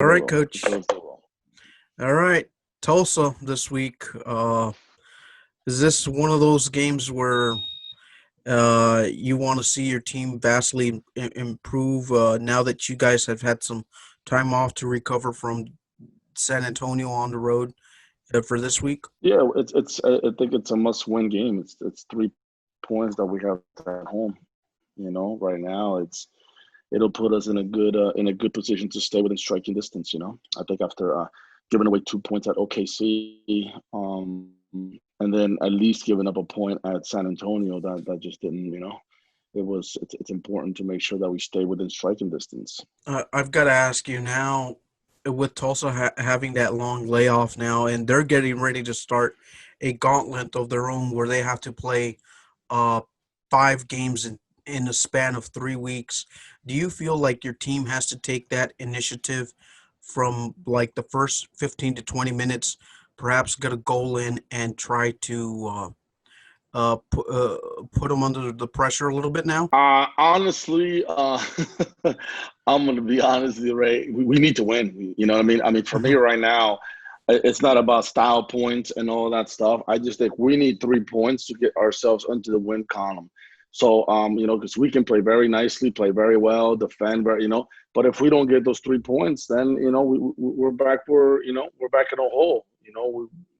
All They right, will. Coach. Because they will. All right, Tulsa this week. Is this one of those games where you want to see your team vastly improve now that you guys have had some time off to recover from San Antonio on the road for this week? Yeah, it's. I think it's a must-win game. It's 3 points that we have at home. Right now it'll put us in a good position to stay within striking distance. I think after giving away 2 points at OKC, and then at least giving up a point at San Antonio, that just didn't. It's important to make sure that we stay within striking distance. I've got to ask you now, with Tulsa having that long layoff now, and they're getting ready to start a gauntlet of their own where they have to play uh, 5 games in the span of 3 weeks. Do you feel like your team has to take that initiative from like the first 15 to 20 minutes, perhaps get a goal in and try to put them under the pressure a little bit now? Honestly, I'm gonna be honest with you, Ray. We need to win. You know what I mean? I mean, for me right now, it's not about style points and all that stuff. I just think we need 3 points to get ourselves into the win column. So, because we can play very nicely, play very well, defend very. But if we don't get those 3 points, then we're back where we're back in a hole.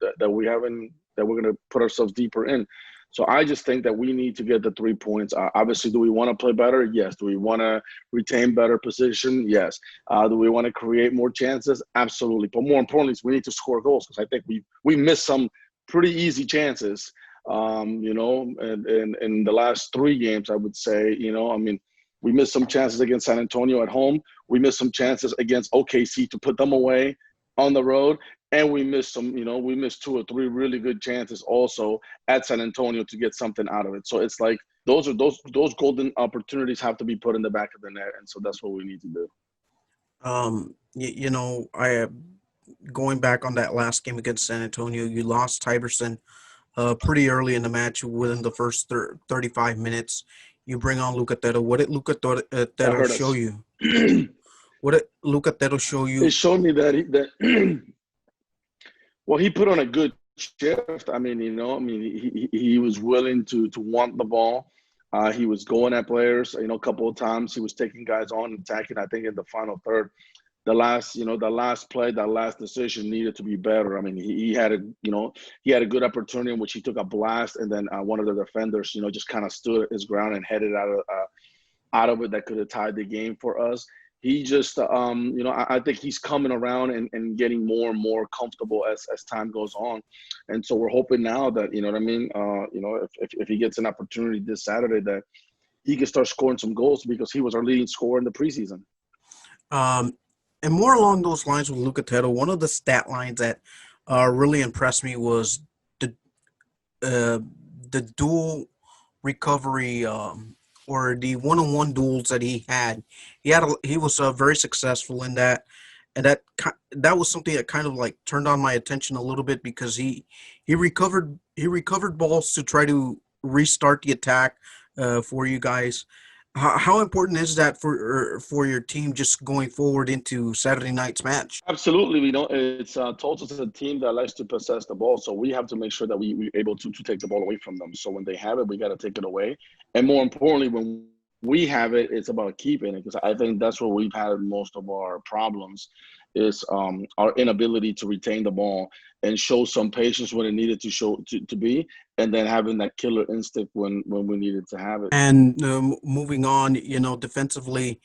That we haven't that we're gonna put ourselves deeper in. So I just think that we need to get the 3 points. Obviously, do we want to play better? Yes. Do we want to retain better position? Yes. Do we want to create more chances? Absolutely. But more importantly, is we need to score goals because I think we missed some pretty easy chances. And in the last 3 games, I would say, I mean, we missed some chances against San Antonio at home. We missed some chances against OKC to put them away on the road. And we missed 2 or 3 really good chances also at San Antonio to get something out of it. So it's like those golden opportunities have to be put in the back of the net, and so that's what we need to do. I going back on that last game against San Antonio, you lost Tyberson pretty early in the match within the first 35 minutes. You bring on Lucatero. What did That Lucatero hurt show us. you? It What did Lucatero show you? showed me that well, he put on a good shift. I mean, he was willing to want the ball. He was going at players. A couple of times he was taking guys on, attacking. I think in the final third, the last play, that last decision needed to be better. I mean, he had a good opportunity in which he took a blast, and then one of the defenders, just kind of stood his ground and headed out of it that could have tied the game for us. He just, I think he's coming around and getting more and more comfortable as time goes on. And so we're hoping now that, you know what I mean, if he gets an opportunity this Saturday that he can start scoring some goals because he was our leading scorer in the preseason. Um, and more along those lines with Lucatero, one of the stat lines that really impressed me was the uh, the dual recovery or the one-on-one duels that he had. He was very successful in that, and that was something that kind of like turned on my attention a little bit because he recovered balls to try to restart the attack for you guys. How important is that for your team just going forward into Saturday night's match? Absolutely, it's Tulsa's a team that likes to possess the ball, so we have to make sure that we're able to take the ball away from them. So when they have it, we got to take it away, and more importantly, when we have it, it's about keeping it because I think that's where we've had most of our problems is our inability to retain the ball and show some patience when it needed to show to be, and then having that killer instinct when we needed to have it. And moving on, defensively,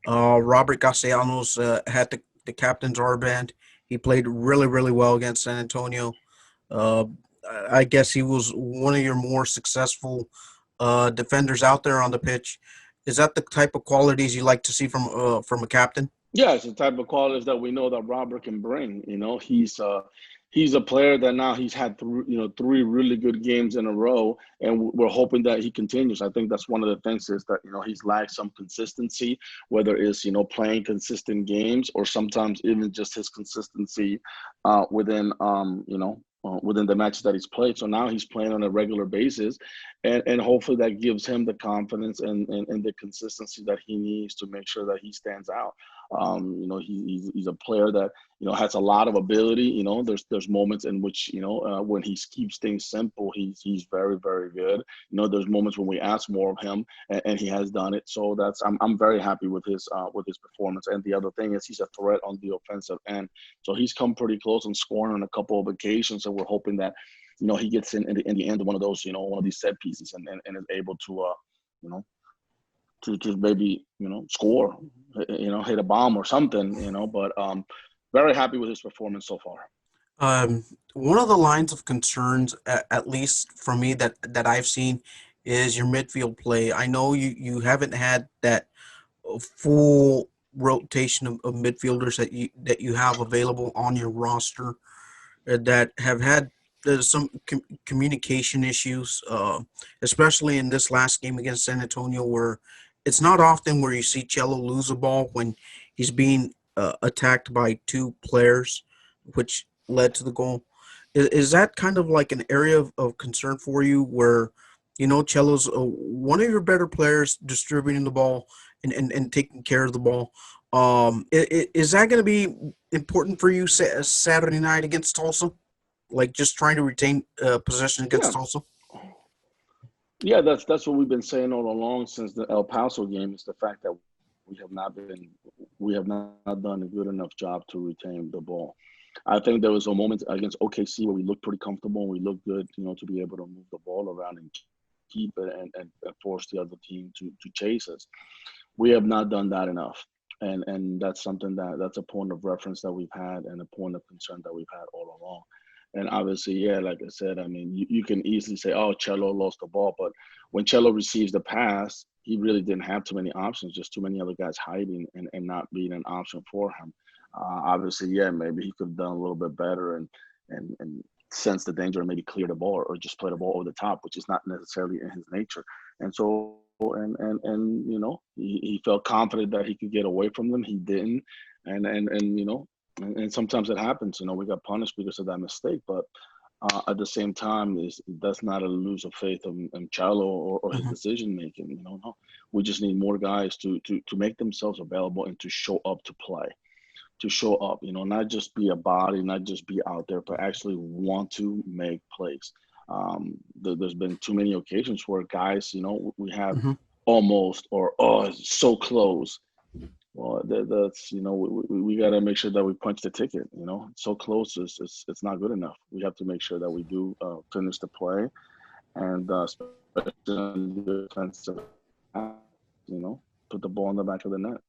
Robert Castellanos had the captain's armband. He played really, really well against San Antonio. Uh, I guess he was one of your more successful defenders out there on the pitch. Is that the type of qualities you like to see from a captain? Yeah, it's the type of qualities that we know that Robert can bring. He's a player that now he's had 3 really good games in a row, and we're hoping that he continues. I think that's one of the things is that he's lacked some consistency, whether it's playing consistent games or sometimes even just his consistency within the matches that he's played. So now he's playing on a regular basis, and hopefully that gives him the confidence and the consistency that he needs to make sure that he stands out. He's a player that has a lot of ability. There's moments in which when he keeps things simple, he's very, very good. There's moments when we ask more of him, and he has done it. So I'm very happy with his performance. And the other thing is he's a threat on the offensive end. So he's come pretty close on scoring on a couple of occasions, and we're hoping that he gets in the end of one of those one of these set pieces and is able to to maybe score, hit a bomb or something, But very happy with his performance so far. One of the lines of concerns, at least for me, that I've seen, is your midfield play. I know you haven't had that full rotation of midfielders that you have available on your roster that have had some communication issues, especially in this last game against San Antonio, where it's not often where you see Cello lose a ball when he's being attacked by two players, which led to the goal. Is that kind of like an area of concern for you where, Cello's one of your better players distributing the ball and taking care of the ball? Is that going to be important for you Saturday night against Tulsa? Like just trying to retain possession against Yeah. Tulsa? Yeah, that's what we've been saying all along since the El Paso game, is the fact that we have not done a good enough job to retain the ball. I think there was a moment against OKC where we looked pretty comfortable and we looked good, to be able to move the ball around and keep it and force the other team to chase us. We have not done that enough. And that's something that's a point of reference that we've had and a point of concern that we've had all along. And obviously, yeah, like I said, I mean, you can easily say, oh, Cello lost the ball. But when Cello receives the pass, he really didn't have too many options, just too many other guys hiding and not being an option for him. Obviously, yeah, maybe he could have done a little bit better and sense the danger and maybe clear the ball or just play the ball over the top, which is not necessarily in his nature. And so, he felt confident that he could get away from them. He didn't. And sometimes it happens. We got punished because of that mistake. But at the same time, that's not a lose of faith in Charlo or his decision making. No, we just need more guys to make themselves available and to show up to play, to show up. Not just be a body, not just be out there, but actually want to make plays. There's been too many occasions where guys, we have almost or it's so close. Well, that's we got to make sure that we punch the ticket. So close it's not good enough. We have to make sure that we do finish the play, and especially in the defensive, put the ball in the back of the net.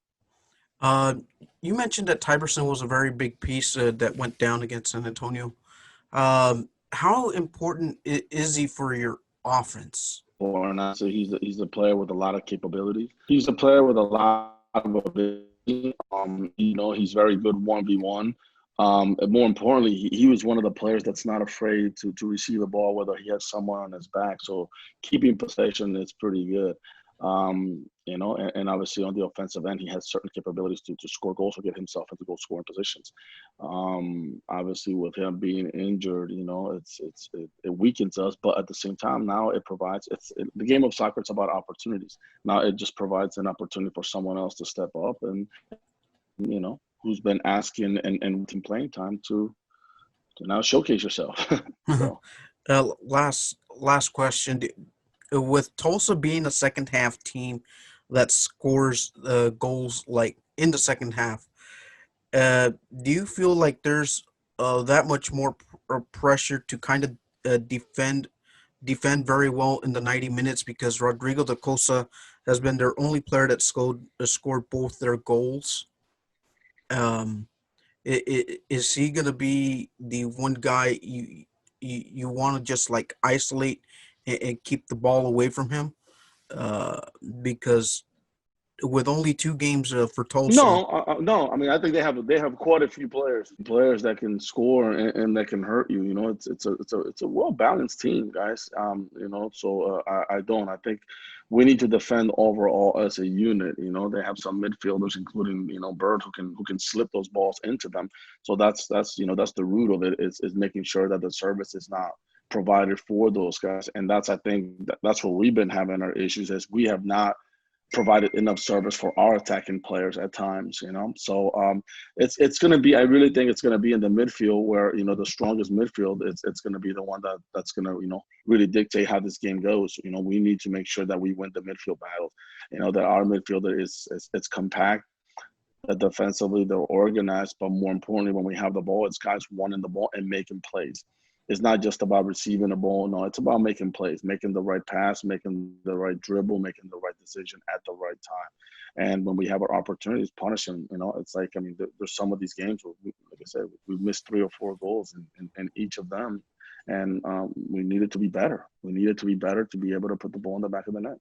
You mentioned that Tyberson was a very big piece that went down against San Antonio. How important is he for your offense? Or not? So he's a player with a lot of capabilities. He's a player with a lot of ability. He's very good 1v1. More importantly, he was one of the players that's not afraid to receive the ball, whether he has someone on his back. So keeping possession is pretty good. And obviously on the offensive end, he has certain capabilities to score goals or get himself into goal scoring positions. Obviously with him being injured, it weakens us, but at the same time, now it provides, the game of soccer, it's about opportunities. Now it just provides an opportunity for someone else to step up and, who's been asking and playing time to now showcase yourself. So. Last question. With Tulsa being a second half team that scores goals like in the second half, do you feel like there's that much more pressure to kind of defend very well in the 90 minutes because Rodrigo da Costa has been their only player that scored both their goals? Is he going to be the one guy you want to just like isolate and keep the ball away from him? Because with only 2 games for Tulsa. No. I mean, I think they have quite a few players that can score and that can hurt you. It's a well balanced team, guys. So I don't. I think we need to defend overall as a unit. They have some midfielders, including Bird, who can slip those balls into them. So that's the root of it is making sure that the service is not provided for those guys, and I think that's where we've been having our issues, is we have not provided enough service for our attacking players at times, you know. So it's going to be. I really think it's going to be in the midfield where, you know, the strongest midfield. It's going to be the one that's going to, you know, really dictate how this game goes. You know, we need to make sure that we win the midfield battle. You know, that our midfielder is it's compact. That defensively they're organized, but more importantly, when we have the ball, it's guys wanting the ball and making plays. It's not just about receiving the ball. No, it's about making plays, making the right pass, making the right dribble, making the right decision at the right time. And when we have our opportunities, punishing, you know, it's like, I mean, there's some of these games where, like I said, we missed 3 or 4 goals in each of them. And we needed to be better. We needed to be better to be able to put the ball in the back of the net.